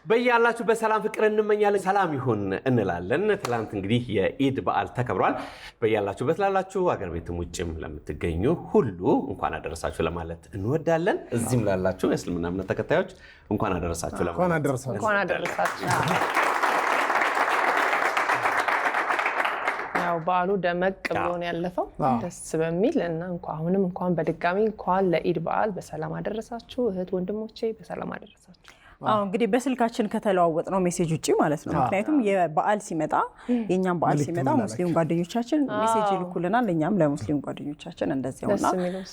በያላችሁ በሰላም ፍቅር እንመኛለን ሰላም ይሁን እንላለን ትላንት እንግዲህ የኢድ በዓል ተከብሯል በያላችሁ በትላላችሁ አገር ቤትም ውጭም ለምትገኙ ሁሉ እንኳን አደረሳችሁ ለማለት እንወዳለን እዚህም ላላችሁ የእስልምና እምነት ተከታዮች እንኳን አደረሳችሁ ለማለት እንኳን አደረሳችሁ ያው በዓሉ ደመቅ ብሎ ነው ያለፈው ደስ በሚል እና እንኳን በድጋሚ እንኳን ለኢድ በዓል በሰላም አደረሳችሁ እህት ወንድሞቼ በሰላም አደረሳችሁ እንግዲህ በስልካችን ከተለዋወጥ ነው ሜሴጅ ውጪ ማለት ነው ምክንያቱም የበዓል ሲመጣ የኛም በዓል ሲመጣ ሙስሊም ጓደኞቻችን ሜሴጅ ይልኩልናል ለኛም ለሙስሊም ጓደኞቻችን እንደዚያውና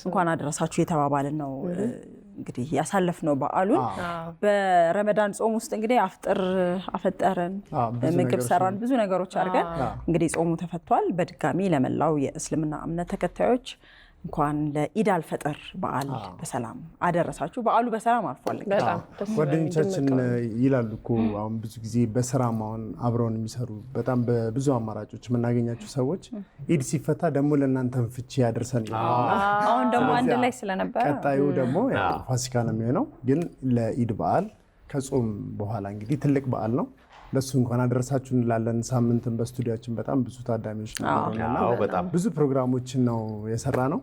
እንኳን አደረሳችሁ የተባባልን ነው እንግዲህ ያሳለፍነው በዓሉን በረመዳን ጾም ውስጥ እንግዲህ አፈጠርን ምግብ ሰራን ብዙ ነገሮች አድርገን እንግዲህ ጾሙ ተፈቷል በድጋሚ ለመላው የእስልምና እምነት ተከታዮች እንኳን ለኢድ አልፈጥር በዓል በሰላም አደረሳችሁ በዓሉ በሰላም አልፏል ጓደኞቻችን ይላሉ እኮ አሁን ብዙ ጊዜ በስራማውን አብረውን የሚሰሩ በጣም በብዙ አማራጮች የምናገኛቸው ሰዎች ኢድ ሲፈታ ደግሞ ለእናንተም ፍቺ ያደርሰን አሁን ደግሞ አንድ ላይ ስለነበር ቀጣዩ ደግሞ ፋሲካ ነው የሚሆነው ግን ለኢድ በዓል ከጾም በኋላ እንግዲህ ትልቅ በዓል ነው ለሱ እንኳን አደረሳችሁ እንላለን ሳምንትን በስቱዲዮአችን በጣም ብዙ ታዳሚዎች ነበሩና ብዙ ፕሮግራሞችን ነው የሰራነው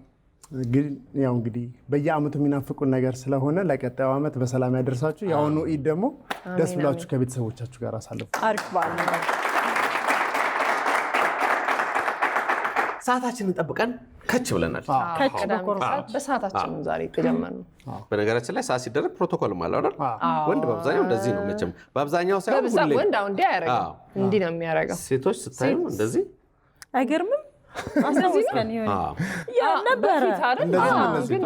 ግን ያው እንግዲህ በየአመቱ የሚናፍቁን ነገር ስለሆነ ለቀጣዩ አመት በሰላም ያደርሳችሁ ያውኑ ኢድ ደግሞ ደስ ብላችሁ ከቤተሰቦቻችሁ ጋር አሳልፉ አሪፍ በዓል ነው ሰዓታችንን ጠብቀን ከች ብለናል በሰዓታችን ዛሬ ተጀመረን በነገራችን ላይ ሰዓት ሲደረግ ፕሮቶኮል ማለት አይደል ወንድ በአብዛኛው እንደዚህ ነው መቼም በአብዛኛው ሳይሆን ሁሌ ወንድ አሁን እንዲህ ያረጋው እንዲህ ነው የሚያረጋው ሴቶች ስታዩ እንደዚህ አይገርምም አስተውስከን ይሆን ያ ነበር ግን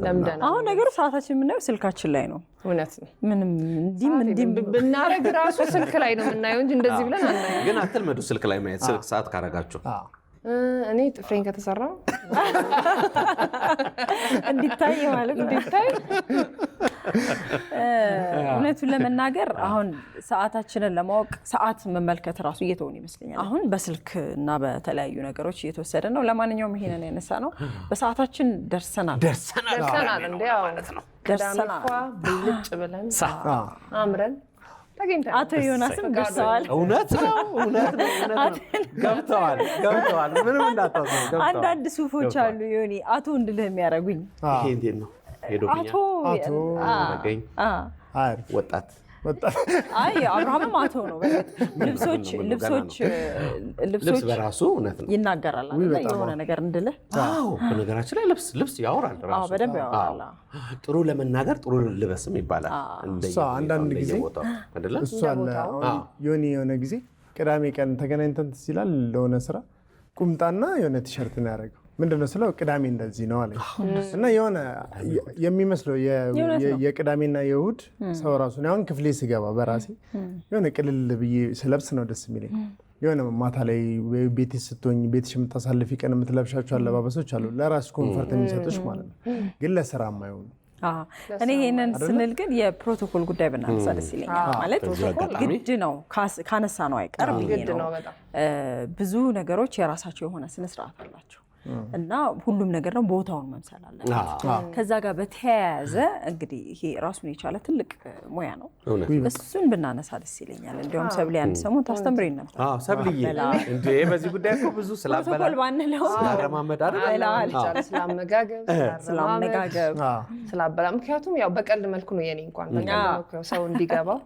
ለምደና አሁን ነገሩ ሰዓታችን ምናየው ስልካችን ላይ ነው እውነት ነው ምንም እንዲም ብናረግ ራሱ ስልክ ላይ ነው የምናየው እንጂ እንደዚህ ብለን አናየው ግን አትልመዱ ስልክ ላይ ማየት ስልክ ሰዓት ካረጋችሁ እኔ ጥፍሬን ከተሰራው እንዲታይ ማለት እንዲታይ እውነቱን ለመናገር አሁን ሰዓታችንን ለማወቅ ሰዓት መመልከት ራሱ እየተወን ይመስለኛል አሁን በስልክ እና በተለያዩ ነገሮች እየተወሰደ ነው ለማንኛውም ይሄንን ያነሳ ነው በሰዓታችን ደርሰናል እንዴ ማለት ነው ደርሰናል ብልጭ ብለን አምረን አቶ ዮናስም ደርሰዋል እውነት ነው ገብተዋል ምንም እንዳታውቁ አንዳንድ ሱፎች አሉ ዮኒ አቶ እንድልህ የሚያረጉኝ ይሄ እንዴት ነው ሄዶኛ አቶ ነገኝ ወጣት አይ አብርሃምም አቶ ነው ልብሶች በራሱ እውነት ነው ይናገራል አይደል የሆነ ነገር እንድልህ በነገራችን ላይ ልብስ ያወራል ራሱ በደንብ ያወራል ጥሩ ለመናገር ጥሩ ልበስም ይባላል አንዳንድ ጊዜ አይደለ እሱ አለ ዮኒ የሆነ ጊዜ ቅዳሜ ቀን ተገናኝተን ሲላል ለሆነ ስራ ቁምጣና የሆነ ቲሸርት ነው ያደረገው ምንድነው ስለው ቅዳሜ እንደዚህ ነው አለኝ እና የሆነ የሚመስለው የቅዳሜና የእሁድ ሰው ራሱ ነው አሁን ክፍሌ ስገባ በራሴ የሆነ ቅልል ብዬ ስለብስ ነው ደስ የሚለኝ የሆነ ማታ ላይ ቤት ስትሆኝ ቤትሽ የምታሳልፊ ቀን የምትለብሻቸው አለባበሶች አሉ ለራስ ኮንፈርት የሚሰጡሽ ማለት ነው ግን ለስራ የማይሆኑ እኔ ይሄንን ስንል ግን የፕሮቶኮል ጉዳይ ብናነሳ ደስ ይለኛል ማለት ግድ ነው ካነሳ ነው አይቀር ግድ ነው በጣም ብዙ ነገሮች የራሳቸው የሆነ ስነ ስርዓት አላቸው እና ሁሉም ነገር ነው ቦታውን መምሰል አለበት ከዛ ጋር በተያያዘ እንግዲህ ይሄ ራሱን የቻለ ትልቅ ሙያ ነው እሱን ብናነሳ ደስ ይለኛል እንደውም ሰብሊ አንድ ሰሞን ታስተምረኝ ነበር ሰብልዬ እንዴ በዚህ ጉዳይ እኮ ብዙ ፕሮቶኮል ባንለው ስለማመድ አይደል ስለማመጋገብ ስላበላ ምክንያቱም ያው በቀልድ መልኩ ነው የኔ እንኳን በቀልድ መልኩ ሰው እንዲገባው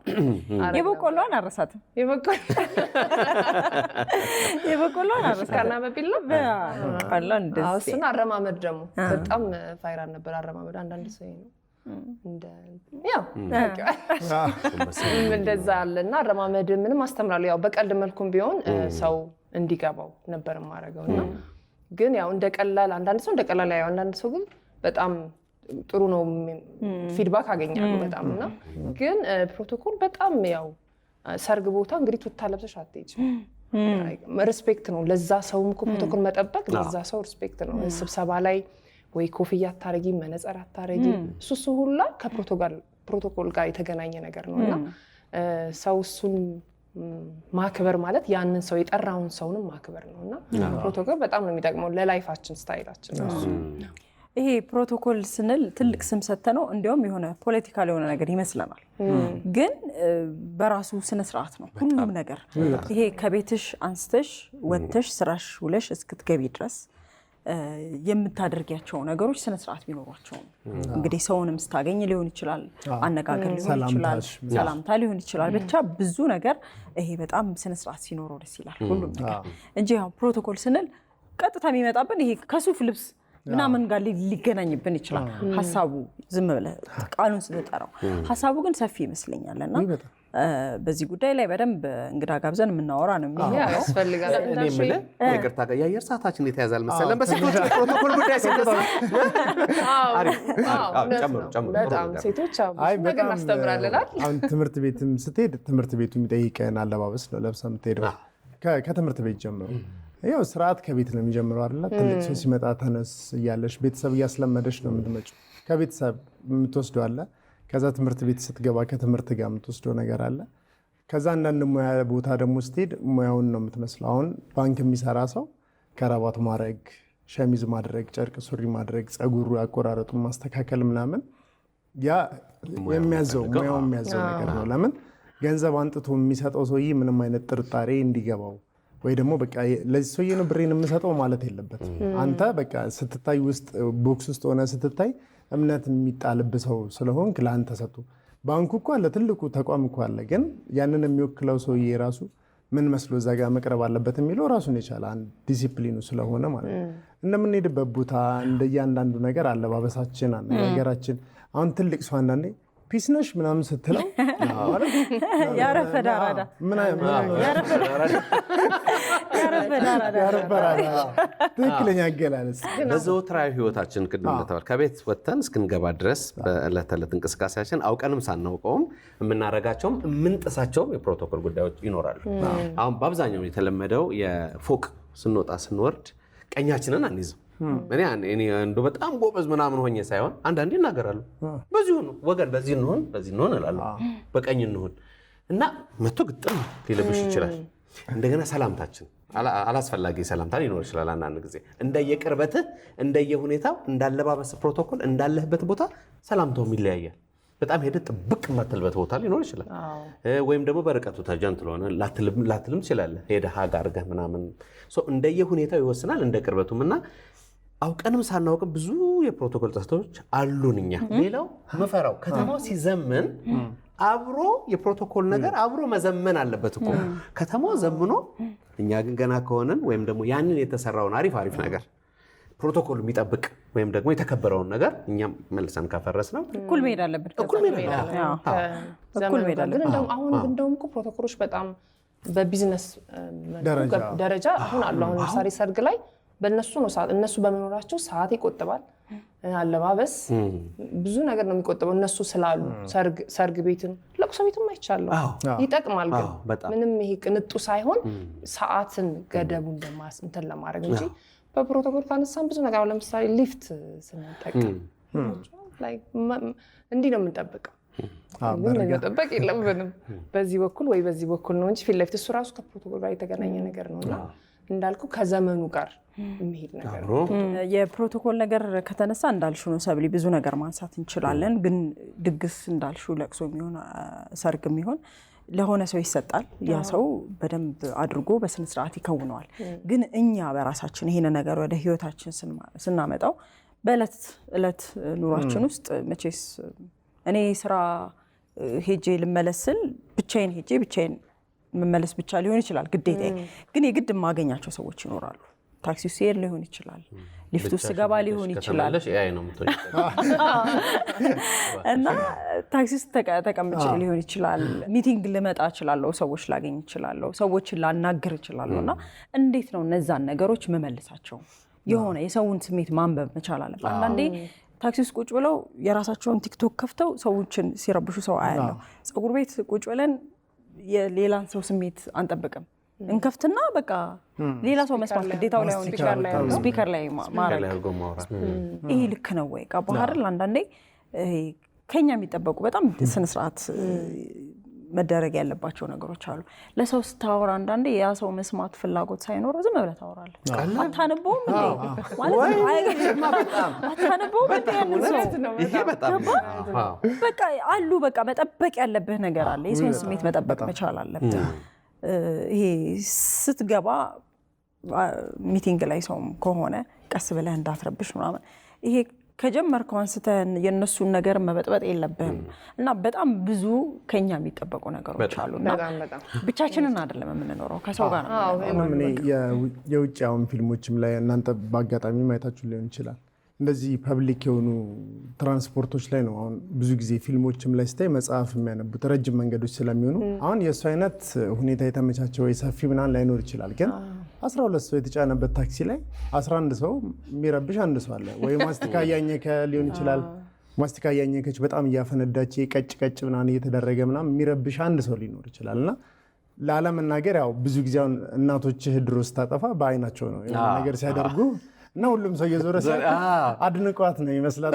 የበቆሎን አረሳትም የበቆሎን አረሳትና በቢላ እሱን አረማመድ ደግሞ በጣም ፋይራል ነበር አረማመድ አንዳንድ ሰው ነው ያው እንደዛ አለና አረማመድ ምንም አስተምራለሁ ያው በቀልድ መልኩም ቢሆን ሰው እንዲገባው ነበር ማረገውና ግን ያው እንደቀላል አንዳንድ ሰው እንደቀላል ያው አንዳንድ ሰው ግን በጣም ጥሩ ነው ፊድባክ አገኛለሁ በጣምና ግን ፕሮቶኮል በጣም ያው ሰርግ ቦታ እንግዲህ ቱታ ለብሰሽ አትሄጂም ሪስፔክት ነው ለዛ ሰውም ፕሮቶኮል መጠበቅ ለዛ ሰው ሪስፔክት ነው ስብሰባ ላይ ወይ ኮፍያ አታረጊ መነጽር አታረጊ እሱ ሁላ ከፕሮቶኮል ከፕሮቶኮል ጋር የተገናኘ ነገር ነውና ሰው እሱን ማክበር ማለት ያንን ሰው የጠራውን ሰውንም ማክበር ነውና ፕሮቶኮል በጣም ነው የሚጠቅመው ለላይፋችን ስታይላችን ነው። ይሄ ፕሮቶኮል ስንል ትልቅ ስም ሰተነው እንዲያውም የሆነ ፖለቲካል የሆነ ነገር ይመስለናል፣ ግን በራሱ ስነ ስርዓት ነው ሁሉም ነገር። ይሄ ከቤትሽ አንስተሽ ወጥተሽ ስራሽ ውለሽ እስክትገቢ ድረስ የምታደርጊያቸው ነገሮች ስነ ስርዓት ቢኖሯቸው እንግዲህ ሰውንም ስታገኝ ሊሆን ይችላል፣ አነጋገር ሊሆን ይችላል፣ ሰላምታ ሊሆን ይችላል፣ ብቻ ብዙ ነገር ይሄ በጣም ስነ ስርዓት ሲኖረው ደስ ይላል ሁሉም ነገር እንጂ ያው ፕሮቶኮል ስንል ቀጥታ የሚመጣብን ይሄ ከሱፍ ልብስ ምናምን ጋር ሊገናኝብን ይችላል ሐሳቡ። ዝም ብለህ ቃሉን ስትጠራው ሐሳቡ ግን ሰፊ ይመስለኛልና በዚህ ጉዳይ ላይ በደንብ እንግዳ ጋብዘን የምናወራ ነው የሚሆነው። ያስፈልጋል። እኔ የምልህ ይቅርታ ጋር የአየር ሰዓታችን የተያዛል መሰለን በሴቶች ፕሮቶኮል ጉዳይ ሲነሳ ጨምሩ በጣም ሴቶች ነገር እናስተምራለን። አሁን ትምህርት ቤትም ስትሄድ ትምህርት ቤቱ የሚጠይቀን አለባበስ ነው ለብሰህ የምትሄደው ከትምህርት ቤት ጀምሮ። ያው ስርዓት ከቤት ነው የሚጀምረው አይደል? ትልቅ ሰው ሲመጣ ተነስ እያለሽ ቤተሰብ እያስለመደሽ ነው የምትመጪው። ከቤተሰብ የምትወስደው አለ፣ ከዛ ትምህርት ቤት ስትገባ ከትምህርት ጋር የምትወስደው ነገር አለ። ከዛ አንዳንድ ሙያ ቦታ ደግሞ ስትሄድ ሙያውን ነው የምትመስለው። አሁን ባንክ የሚሰራ ሰው ከረባት ማድረግ፣ ሸሚዝ ማድረግ፣ ጨርቅ ሱሪ ማድረግ፣ ጸጉሩ አቆራረጡን ማስተካከል ምናምን ያ የሚያዘው ሙያው የሚያዘው ነገር ነው። ለምን ገንዘብ አንጥቶ የሚሰጠው ሰውዬ ምንም አይነት ጥርጣሬ እንዲገባው ወይ ደግሞ በቃ ለዚህ ሰውዬ ነው ብሬን የምሰጠው ማለት የለበትም። አንተ በቃ ስትታይ ውስጥ ቦክስ ውስጥ ሆነ ስትታይ እምነት የሚጣልብህ ሰው ስለሆንክ ለአንተ ሰጡ። ባንኩ እኮ አለ፣ ትልቁ ተቋም እኮ አለ። ግን ያንን የሚወክለው ሰውዬ ራሱ ምን መስሎ እዛ ጋር መቅረብ አለበት የሚለው ራሱን የቻለ አንድ ዲሲፕሊኑ ስለሆነ ማለት ነው። እንደምንሄድበት ቦታ እንደያንዳንዱ ነገር አለባበሳችን፣ አነጋገራችን። አሁን ትልቅ ሰው አንዳንዴ ፒስ ነሽ ምናምን ስትለው ያረፈዳ አራዳ ትክክለኛ አገላለጽ። በዘወትራዊ ህይወታችን ቅድም እንደተባለ ከቤት ወጥተን እስክንገባ ድረስ በዕለት ተዕለት እንቅስቃሴያችን አውቀንም ሳናውቀውም የምናደርጋቸውም የምንጥሳቸውም የፕሮቶኮል ጉዳዮች ይኖራሉ። አሁን በአብዛኛው የተለመደው የፎቅ ስንወጣ ስንወርድ ቀኛችንን አንይዝም። እኔ እንደው በጣም ጎበዝ ምናምን ሆኜ ሳይሆን አንዳንዴ እናገራለሁ። በዚሁ ነው ወገን፣ በዚህ እንሆን እላለሁ፣ በቀኝ እንሆን እና መቶ ግጥም ሊለብሽ ይችላል። እንደገና ሰላምታችን አላስፈላጊ ሰላምታ ሊኖር ይችላል። አንዳንድ ጊዜ እንደየቅርበትህ እንደየሁኔታው እንዳለባበስ ፕሮቶኮል እንዳለህበት ቦታ ሰላምታውም ይለያያል። በጣም ሄደህ ጥብቅ የማትልበት ቦታ ሊኖር ይችላል። ወይም ደግሞ በርቀቱ ተጀንትል ሆነ ላትልም ትችላለህ። ሄደህ ሀግ አድርገህ ምናምን እንደየሁኔታው ይወስናል፣ እንደ ቅርበቱም እና አውቀንም ሳናውቅም ብዙ የፕሮቶኮል ጥሰቶች አሉን እኛ። ሌላው መፈራው ከተማው ሲዘመን አብሮ የፕሮቶኮል ነገር አብሮ መዘመን አለበት እኮ ከተማው ዘምኖ፣ እኛ ግን ገና ከሆነን ወይም ደግሞ ያንን የተሰራውን አሪፍ ነገር ፕሮቶኮል የሚጠብቅ ወይም ደግሞ የተከበረውን ነገር እኛም መልሰን ካፈረስ ነው እኩል መሄድ አለብን። አሁን እንደውም እኮ ፕሮቶኮሎች በጣም በቢዝነስ ደረጃ አሁን አሉ። አሁን ለምሳሌ ሰርግ ላይ በእነሱ ነው እነሱ በመኖራቸው ሰዓት ይቆጥባል፣ አለባበስ ብዙ ነገር ነው የሚቆጥበው እነሱ ስላሉ። ሰርግ ቤትም ለቅሶ ቤትም አይቻለሁ፣ ይጠቅማል። ግን ምንም ይሄ ቅንጡ ሳይሆን ሰዓትን ገደቡን እንትን ለማድረግ እንጂ በፕሮቶኮል ካነሳን ብዙ ነገር። ለምሳሌ ሊፍት ስንጠቀም እንዲህ ነው የምንጠብቀው፣ ግን መጠበቅ የለብንም። በዚህ በኩል ወይ በዚህ በኩል ነው እንጂ ፊት ለፊት እሱ ራሱ ከፕሮቶኮል ጋር የተገናኘ ነገር ነውና እንዳልኩ ከዘመኑ ጋር የሚሄድ ነገር ነው። የፕሮቶኮል ነገር ከተነሳ እንዳልሹ ነው ሰብሊ፣ ብዙ ነገር ማንሳት እንችላለን። ግን ድግስ እንዳልሹ ለቅሶ የሚሆን ሰርግ የሚሆን ለሆነ ሰው ይሰጣል። ያ ሰው በደንብ አድርጎ በስነ ስርዓት ይከውነዋል። ግን እኛ በራሳችን ይሄን ነገር ወደ ህይወታችን ስናመጣው በእለት እለት ኑሯችን ውስጥ መቼስ እኔ ስራ ሄጄ ልመለስል ብቻዬን ሄጄ ብቻዬን መመለስ ብቻ ሊሆን ይችላል ግዴታ። ግን የግድ የማገኛቸው ሰዎች ይኖራሉ። ታክሲ ውስጥ ሲሄድ ሊሆን ይችላል፣ ሊፍት ውስጥ ገባ ሊሆን ይችላል እና ታክሲ ውስጥ ተቀምጬ ሊሆን ይችላል፣ ሚቲንግ ልመጣ እችላለሁ፣ ሰዎች ላገኝ እችላለሁ፣ ሰዎችን ላናግር እችላለሁ። እና እንዴት ነው እነዛን ነገሮች መመልሳቸው? የሆነ የሰውን ስሜት ማንበብ መቻል አለበት። አንዳንዴ ታክሲ ውስጥ ቁጭ ብለው የራሳቸውን ቲክቶክ ከፍተው ሰዎችን ሲረብሹ ሰው አያለው። ፀጉር ቤት ቁጭ ብለን የሌላን ሰው ስሜት አንጠብቅም። እንከፍትና በቃ ሌላ ሰው መስማት ግዴታው ላይ ሆነ ይችላል፣ ስፒከር ላይ ማድረግ። ይሄ ልክ ነው ወይ? ጋር ባህር አንዳንዴ ከኛ የሚጠበቁ በጣም ስነ ስርዓት መደረግ ያለባቸው ነገሮች አሉ። ለሰው ስታወራ አንዳንዴ ያ ሰው መስማት ፍላጎት ሳይኖረው ዝም ብለህ ታወራለህ። አታነበውም እንዴ ማለት አይገርምማ በጣም አታነበውም እንዴ ይሄ በጣም በቃ አሉ በቃ መጠበቅ ያለብህ ነገር አለ። የሰውን ስሜት መጠበቅ መቻል አለብህ። ይሄ ስትገባ ሚቲንግ ላይ ሰውም ከሆነ ቀስ ብለህ እንዳትረብሽ ምናምን ይሄ ከጀመርከው አንስተን የነሱን ነገር መበጥበጥ የለብህም እና በጣም ብዙ ከኛ የሚጠበቁ ነገሮች አሉና ብቻችንን አይደለም የምንኖረው ከሰው ጋር ነው። የውጭውን ፊልሞችም ላይ እናንተ በአጋጣሚ ማየታችሁ ሊሆን ይችላል። እንደዚህ ፐብሊክ የሆኑ ትራንስፖርቶች ላይ ነው አሁን ብዙ ጊዜ ፊልሞችም ላይ ስታይ መጽሐፍ የሚያነቡት ረጅም መንገዶች ስለሚሆኑ አሁን የእሱ አይነት ሁኔታ የተመቻቸው ወይ ሰፊ ምናምን ላይኖር ይችላል። ግን 12 ሰው የተጫነበት ታክሲ ላይ 11 ሰው የሚረብሽ አንድ ሰው አለ። ወይ ማስቲካ እያኘከ ሊሆን ይችላል። ማስቲካ እያኘከች በጣም እያፈነዳች ቀጭ ቀጭ ምናምን እየተደረገ ምናምን የሚረብሽ አንድ ሰው ሊኖር ይችላል። እና ላለመናገር ያው ብዙ ጊዜ አሁን እናቶችህ ድሮ ስታጠፋ በአይናቸው ነው ነገር ሲያደርጉ እና ሁሉም ሰው እየዞረ አድንቋት ነው ይመስላል።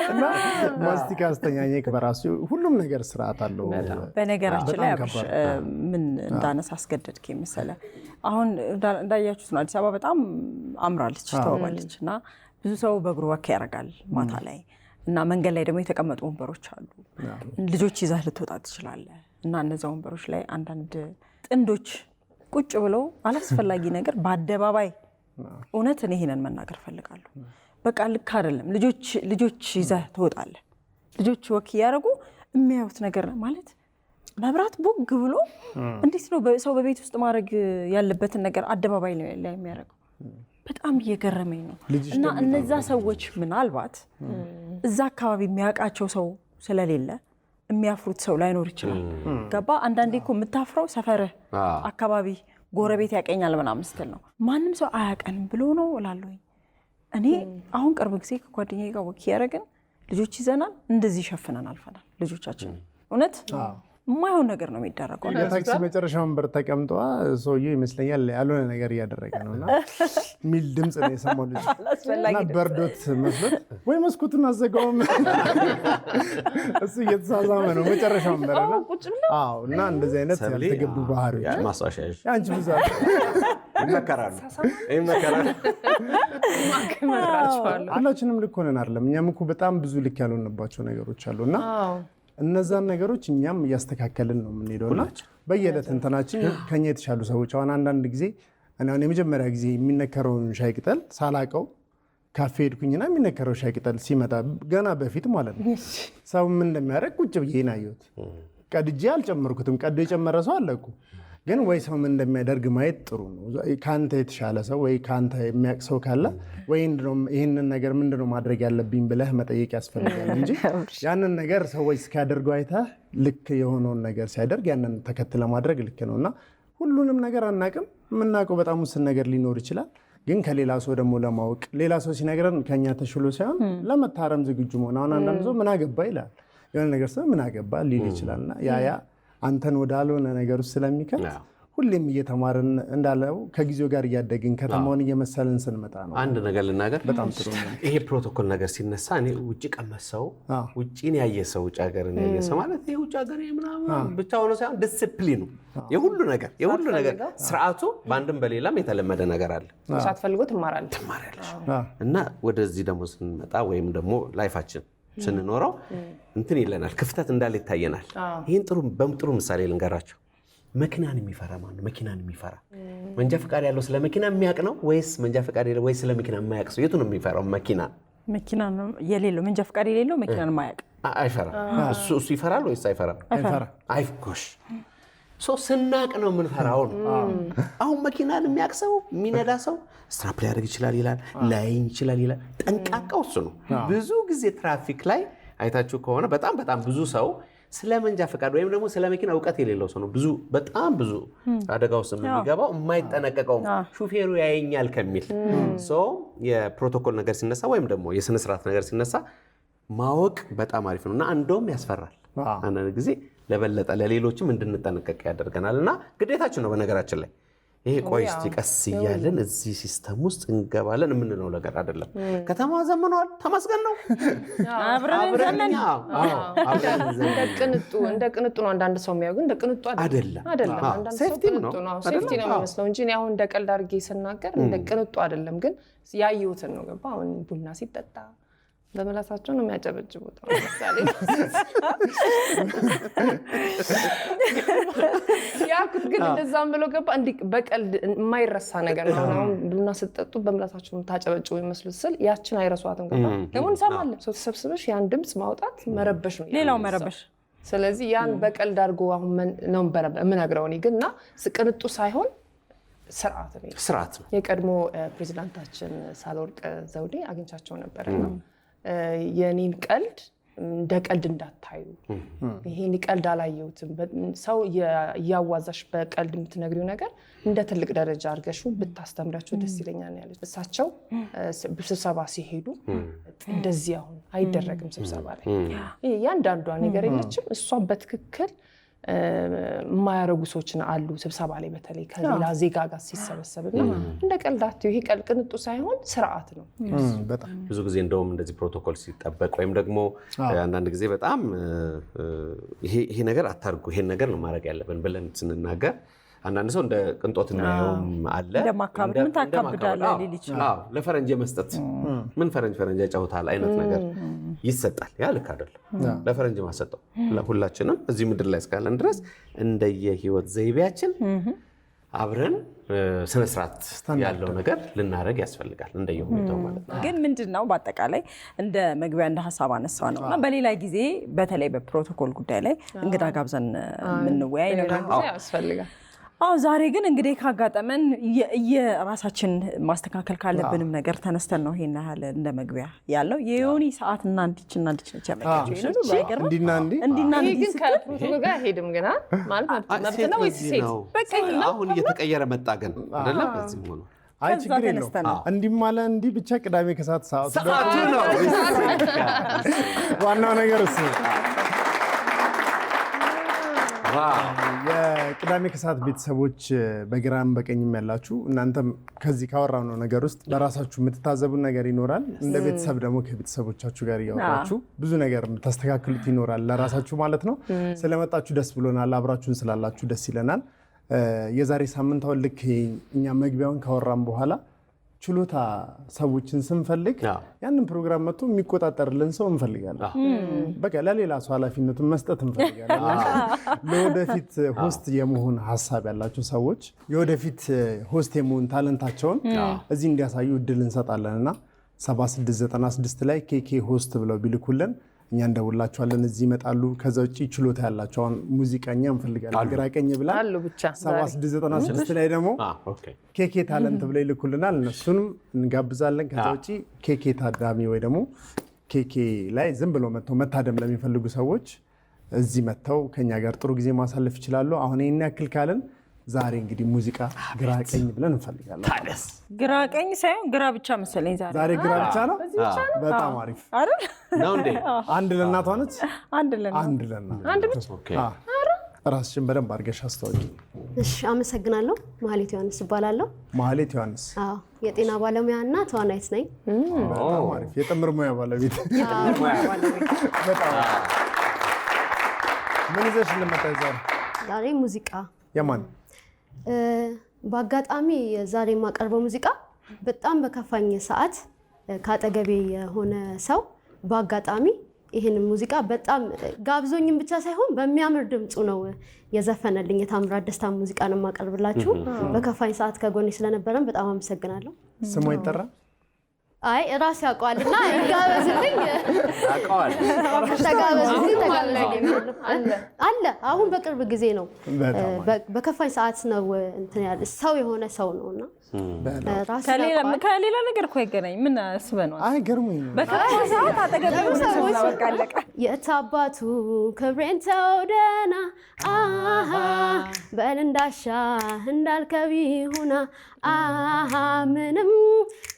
እና ማስቲካ አስተኛኘክ በራሱ ሁሉም ነገር ስርዓት አለው። በነገራችን ላይ አብሽ ምን እንዳነሳ አስገደድክ መሰለህ? አሁን እንዳያችሁት ነው አዲስ አበባ በጣም አምራለች ተዋባለች እና ብዙ ሰው በእግሩ ወክ ያደርጋል ማታ ላይ እና መንገድ ላይ ደግሞ የተቀመጡ ወንበሮች አሉ። ልጆች ይዘህ ልትወጣ ትችላለህ እና እነዛ ወንበሮች ላይ አንዳንድ ጥንዶች ቁጭ ብለው አላስፈላጊ ነገር በአደባባይ እውነት እኔ ይሄንን መናገር ፈልጋለሁ። በቃ ልክ አይደለም። ልጆች ይዘህ ትወጣለህ። ልጆች ወክ ያደርጉ የሚያዩት ነገር ማለት መብራት ቦግ ብሎ እንዴት ነው ሰው በቤት ውስጥ ማድረግ ያለበትን ነገር አደባባይ ላይ የሚያደርገው? በጣም እየገረመኝ ነው። እና እነዛ ሰዎች ምናልባት እዛ አካባቢ የሚያውቃቸው ሰው ስለሌለ የሚያፍሩት ሰው ላይኖር ይችላል። ገባ? አንዳንዴ እኮ የምታፍረው ሰፈርህ አካባቢ ጎረቤት ያቀኛል ምናምን ስትል ነው። ማንም ሰው አያቀንም ብሎ ነው እላለሁኝ። እኔ አሁን ቅርብ ጊዜ ከጓደኛዬ ጋር ወክ ያደረግን ልጆች ይዘናል፣ እንደዚህ ሸፍነን አልፈናል ልጆቻችን። እውነት የማይሆን ነገር ነው የሚደረገው። የታክሲ መጨረሻ ወንበር ተቀምጠዋ ሰውዬው ይመስለኛል ያልሆነ ነገር እያደረገ ነው እና ሚል ድምፅ ነው የሰማው ልጅ እና በርዶት መስሎት ወይ መስኮቱን አዘጋውም እሱ እየተሳሳመ ነው መጨረሻ ወንበር እና እንደዚህ አይነት ያልተገቡ ባህሪዎች ማሳሻሽ አንቺ ብዙ ይመከራሉ። ሁላችንም ልክ ሆነን አይደለም። እኛም እኮ በጣም ብዙ ልክ ያልሆንባቸው ነገሮች አሉና እነዛን ነገሮች እኛም እያስተካከልን ነው የምንሄደውና በየዕለት እንትናችን ከኛ የተሻሉ ሰዎች አሁን አንዳንድ ጊዜ እኔ የመጀመሪያ ጊዜ የሚነከረውን ሻይ ቅጠል ሳላቀው ካፌ ሄድኩኝና የሚነከረው ሻይ ቅጠል ሲመጣ ገና በፊት ማለት ነው ሰው ምን እንደሚያደርግ ቁጭ ብዬ ናየሁት። ቀድጄ አልጨመርኩትም። ቀዶ የጨመረ ሰው አለ እኮ ግን ወይ ሰው ምን እንደሚያደርግ ማየት ጥሩ ነው። ካንተ የተሻለ ሰው ወይ ካንተ የሚያውቅ ሰው ካለ ወይ ይሄንን ነገር ምንድነው ማድረግ ያለብኝ ብለህ መጠየቅ ያስፈልጋል እንጂ ያንን ነገር ሰዎች እስኪያደርጉ አይተህ ልክ የሆነውን ነገር ሲያደርግ ያንን ተከትለ ማድረግ ልክ ነውና ሁሉንም ነገር አናቅም። የምናውቀው በጣም ውስን ነገር ሊኖር ይችላል። ግን ከሌላ ሰው ደግሞ ለማወቅ ሌላ ሰው ሲነግረን ከኛ ተሽሎ ሳይሆን ለመታረም ዝግጁ መሆን። አሁን አንዳንድ ሰው ምን አገባ ይላል። የሆነ ነገር ሰው ምን አገባ ሊል ይችላልና ያ አንተን ወዳልሆነ ነገር ውስጥ ስለሚከት ሁሌም እየተማርን እንዳለው ከጊዜው ጋር እያደግን ከተማውን እየመሰልን ስንመጣ ነው። አንድ ነገር ልናገር፣ በጣም ጥሩ ነው ይሄ ፕሮቶኮል ነገር ሲነሳ እኔ ውጭ ቀመሰው ውጭን ያየ ሰው ውጭ ሀገርን ያየ ሰው ማለት ይሄ ውጭ ሀገር ምናምን ብቻ ሆኖ ሳይሆን ዲሲፕሊኑ የሁሉ ነገር ስርዓቱ በአንድም በሌላም የተለመደ ነገር አለ። ሳትፈልጉ ትማራለች እና ወደዚህ ደግሞ ስንመጣ ወይም ደግሞ ላይፋችን ስንኖረው እንትን ይለናል፣ ክፍተት እንዳለ ይታየናል። ይህን በጥሩ ምሳሌ ልንገራቸው። መኪናን የሚፈራ ማን ነው? መኪናን የሚፈራ መንጃ ፈቃድ ያለው ስለ መኪና የሚያውቅ ነው ወይስ መንጃ ፈቃድ የሌለው ወይስ ስለ መኪና የማያውቅ ሰው? የቱ ነው የሚፈራው? መኪና የሌለው መንጃ ፈቃድ የሌለው መኪናን የማያውቅ አይፈራም። እሱ ይፈራል ወይስ አይፈራም? አይፍኮሽ ስናቅ ነው የምንፈራው ነው። አሁን መኪናን የሚያውቅ ሰው የሚነዳ ሰው ስትራፕ ሊያደርግ ይችላል ይላል፣ ላይኝ ይችላል ይላል። ጠንቃቃው እሱ ነው። ብዙ ጊዜ ትራፊክ ላይ አይታችሁ ከሆነ በጣም ብዙ ሰው ስለ መንጃ ፈቃድ ወይም ደግሞ ስለ መኪና እውቀት የሌለው ሰው ነው በጣም ብዙ አደጋ ውስጥ የሚገባው የማይጠነቀቀው ሹፌሩ ያየኛል ከሚል የፕሮቶኮል ነገር ሲነሳ ወይም ደግሞ የስነ ስርዓት ነገር ሲነሳ ማወቅ በጣም አሪፍ ነው እና እንደውም ያስፈራል። አንዳንድ ጊዜ ለበለጠ ለሌሎችም እንድንጠነቀቅ ያደርገናል እና ግዴታችን ነው። በነገራችን ላይ ይሄ ቆይ እስቲ ቀስ እያለን እዚህ ሲስተም ውስጥ እንገባለን የምንለው ነገር አይደለም። ከተማ ዘመኗል፣ ተመስገን ነው። አብረን ዘመን እንደ ቅንጡ ነው አንዳንድ ሰው የሚያዩ፣ ግን እንደ ቅንጡ አይደለም። አንዳንድ ሰው ቅንጡ ነው፣ ሴፍቲ ነው የሚመስለው እንጂ እኔ አሁን እንደ ቀልድ አድርጌ ስናገር እንደ ቅንጡ አይደለም። ግን ያየሁትን ነው። ገባ? አሁን ቡና ሲጠጣ በመላሳቸው ነው የሚያጨበጭቡት። ለምሳሌ ያኩት ግን እንደዛም ብሎ ገባ እንዲ በቀልድ የማይረሳ ነገር ነው። አሁን ቡና ስትጠጡ በመላሳቸው ነው ታጨበጭቡ ይመስሉት ስል ያችን አይረሷትም። ገባ? ደግሞ እንሰማለን። ሰው ተሰብስበሽ ያን ድምጽ ማውጣት መረበሽ ነው፣ ሌላው መረበሽ። ስለዚህ ያን በቀልድ አድርጎ አሁን ነው የምነግረው እኔ ግን እና ቅንጡ ሳይሆን ስርዓት ነው። የቀድሞ ፕሬዚዳንታችን ሳህለወርቅ ዘውዴ አግኝቻቸው ነበርና የኔን ቀልድ እንደ ቀልድ እንዳታዩ፣ ይሄን ቀልድ አላየሁትም፣ ሰው እያዋዛሽ በቀልድ የምትነግሪው ነገር እንደ ትልቅ ደረጃ አድርገሽ ብታስተምራቸው ደስ ይለኛል ያሉት እሳቸው። ስብሰባ ሲሄዱ እንደዚህ አሁን አይደረግም ስብሰባ ላይ ያንዳንዷ ነገር የለችም። እሷን በትክክል የማያረጉ ሰዎች አሉ ስብሰባ ላይ በተለይ ከሌላ ዜጋ ጋር ሲሰበሰብና እንደ ቀልዳት ይሄ ቅንጡ ሳይሆን ስርዓት ነው። ብዙ ጊዜ እንደውም እንደዚህ ፕሮቶኮል ሲጠበቅ ወይም ደግሞ አንዳንድ ጊዜ በጣም ይሄ ነገር አታርጉ፣ ይሄን ነገር ነው ማድረግ ያለብን ብለን ስንናገር አንዳንድ ሰው እንደ ቅንጦት እናየውም አለ። እንደማካበድ ምን ታካብዳለህ ሊል ይችላል። ለፈረንጅ መስጠት ምን ፈረንጅ ያጫውታል አይነት ነገር ይሰጣል። ያ ልክ አይደለም። ለፈረንጅ ማሰጠው ለሁላችንም እዚህ ምድር ላይ እስካለን ድረስ እንደየህይወት ዘይቤያችን አብረን ስነ ስርዓት ያለው ነገር ልናደርግ ያስፈልጋል እንደየሁኔታው ማለት ነው። ግን ምንድነው በአጠቃላይ እንደ መግቢያ እንደ ሀሳብ አነሳ ነው እና በሌላ ጊዜ በተለይ በፕሮቶኮል ጉዳይ ላይ እንግዳ ጋብዘን የምንወያይ ነው ያስፈልጋል። ዛሬ ግን እንግዲህ ካጋጠመን የራሳችን ማስተካከል ካለብንም ነገር ተነስተን ነው ይሄን ያህል እንደ መግቢያ ያለው የዮኒ ሰዓት እና እንዲችና ነች ያመጣችው ይሄን ባይገርም እንዲና ግን ከፕሮቶኮል ጋር ሄድም ገና ማለት መብት ነው ወይስ ሴት በቃ አሁን እየተቀየረ መጣ ግን አይደለም በዚህ ሆኖ አይ ችግር የለውም። እንዲህ ማለት እንዲህ ብቻ ቅዳሜ ከሰዓት ሰዓቱ ነው ዋናው ነገር እሱ። የቅዳሜ ከሰዓት ቤተሰቦች በግራም በቀኝም ያላችሁ እናንተም ከዚህ ካወራነው ነገር ውስጥ በራሳችሁ የምትታዘቡን ነገር ይኖራል። እንደ ቤተሰብ ደግሞ ከቤተሰቦቻችሁ ጋር እያወራችሁ ብዙ ነገር የምታስተካክሉት ይኖራል ለራሳችሁ ማለት ነው። ስለመጣችሁ ደስ ብሎናል። አብራችሁን ስላላችሁ ደስ ይለናል። የዛሬ ሳምንት አሁን ልክ እኛ መግቢያውን ካወራን በኋላ ችሎታ ሰዎችን ስንፈልግ ያንን ፕሮግራም መጥቶ የሚቆጣጠርልን ሰው እንፈልጋለን። በቃ ለሌላ ሰው ኃላፊነቱን መስጠት እንፈልጋለን። ለወደፊት ሆስት የመሆን ሀሳብ ያላቸው ሰዎች የወደፊት ሆስት የመሆን ታለንታቸውን እዚህ እንዲያሳዩ እድል እንሰጣለንና 7696 ላይ ኬኬ ሆስት ብለው ቢልኩልን እኛ እንደውላቸዋለን። እዚህ ይመጣሉ። ከዛ ውጪ ችሎታ ያላቸው ሙዚቀኛ እንፈልጋለን ግራ ቀኝ ብላ 7696 ላይ ደግሞ ኬኬ ታለንት ብለው ይልኩልናል። እነሱንም እንጋብዛለን። ከዛ ውጪ ኬኬ ታዳሚ ወይ ደግሞ ኬኬ ላይ ዝም ብሎ መታደም ለሚፈልጉ ሰዎች እዚህ መጥተው ከኛ ጋር ጥሩ ጊዜ ማሳለፍ ይችላሉ። አሁን ይሄን ያክል ካለን ዛሬ እንግዲህ ሙዚቃ ግራ ቀኝ ብለን እንፈልጋለን። ታዲያስ ግራ ቀኝ ሳይሆን ግራ ብቻ መሰለኝ ዛሬ ግራ ብቻ ነው። በጣም አሪፍ አይደል ነው እንዴ? አንድ ለእናቷ ነች። አንድ ለእናቷ አንድ ብቻ ራስሽን በደንብ አድርገሽ አስተዋውቂ። እሺ፣ አመሰግናለሁ። መሀሌት ዮሐንስ እባላለሁ። መሀሌት ዮሐንስ። አዎ፣ የጤና ባለሙያና ተዋናይት ነኝ። በጣም አሪፍ። የጥምር ሙያ ባለቤት። በጣም ምን ይዘሽ ልመጣሽ ዛሬ? ሙዚቃ። የማን? በአጋጣሚ ዛሬ የማቀርበው ሙዚቃ በጣም በከፋኝ ሰዓት ካጠገቤ የሆነ ሰው በአጋጣሚ ይሄንን ሙዚቃ በጣም ጋብዞኝም ብቻ ሳይሆን በሚያምር ድምፁ ነው የዘፈነልኝ። የታምራት ደስታ ሙዚቃ ነው የማቀርብላችሁ። በከፋኝ ሰዓት ከጎኔ ስለነበረን በጣም አመሰግናለሁ። ስሙ ይጠራ? አይ ራስ ያውቀዋልና ይጋበዝልኝ። ያውቀዋል። ተጋበዝልኝ። አለ አሁን በቅርብ ጊዜ ነው። በከፋኝ ሰዓት ነው እንትን ያለ ሰው የሆነ ሰው ነውና ከሌላ ነገር እኮ አይገናኝ። ምን አስበህ ነው? አይ ገርሞኝ ነው። በከፋኝ ሰዓት አጠገብ ሰዎች በቃ አለቀ። የታባቱ ክብሬን ተው ደህና በል እንዳሻ እንዳልከቢ ሁና ምንም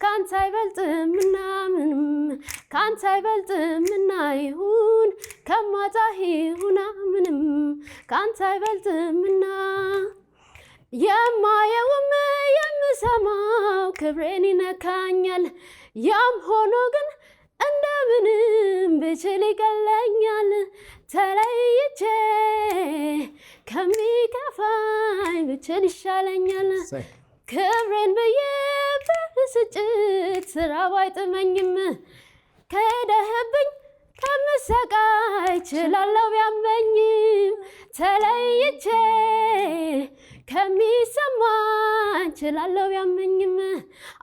ካንተ አይበልጥምና ምንም ካንተ አይበልጥምና ይሁን ከማጣህ ሁና ምንም ካንተ አይበልጥምና የማየውም የምሰማው ክብሬን ይነካኛል። ያም ሆኖ ግን እንደምንም ብችል ይገለኛል። ተለይቼ ከሚከፋኝ ብችል ይሻለኛል። ክብሬን ብዬ በብስጭት ስራ ባይጥመኝም ከሄደህብኝ ከምሰቃይ ችላለው ቢያመኝም ተለይቼ ከሚሰማኝ ችላለው ቢያመኝም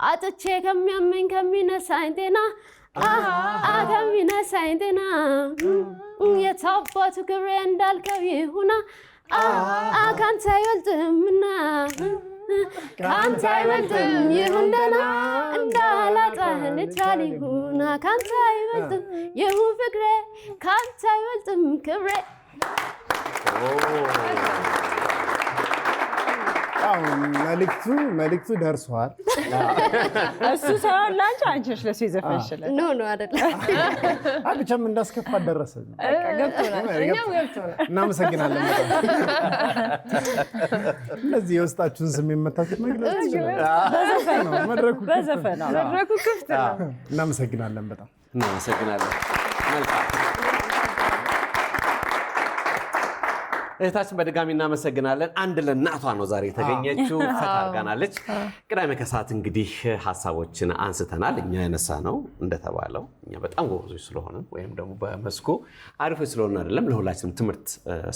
አጥቼ ከሚያመኝ ከሚነሳኝ ጤና ከሚነሳኝ ጤና የታባቱ ክብሬ እንዳልከው ይሁና ካንተ አይበልጥምና ካንተ አይበልጥም ይሁን ደህና እንዳላጣህ ልቻል ይሁና ካንተ አይበልጥም ይሁን ፍቅሬ ካንተ አይበልጥም ክብሬ። መልዕክቱ ደርሷል። እሱ ሳይሆን ለአንቺ አንቺ ነሽ ለእሱ የዘፈንሽለት። ኖ አይደለም ብቻም እንዳስከፋት ደረሰ። ገብቶናል፣ እኛም ገብቶናል። እናመሰግናለን። እነዚህ የውስጣችሁን ስሜት መታችሁ መግለጽ ትችላላችሁ። መድረኩ ክፍት ነው። እናመሰግናለን። በጣም እናመሰግናለን። መልካም እህታችን በድጋሚ እናመሰግናለን። አንድ ለእናቷ ነው ዛሬ የተገኘችው፣ ፈታ አድርጋናለች። ቅዳሜ ከሰዓት እንግዲህ ሀሳቦችን አንስተናል። እኛ ያነሳ ነው እንደተባለው እኛ በጣም ጎበዞች ስለሆነ ወይም ደግሞ በመስኩ አሪፎች ስለሆነ አይደለም፣ ለሁላችንም ትምህርት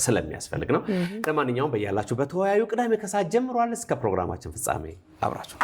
ስለሚያስፈልግ ነው። ለማንኛውም በያላችሁበት ተወያዩ። ቅዳሜ ከሰዓት ጀምሯል። እስከ ፕሮግራማችን ፍጻሜ አብራችሁ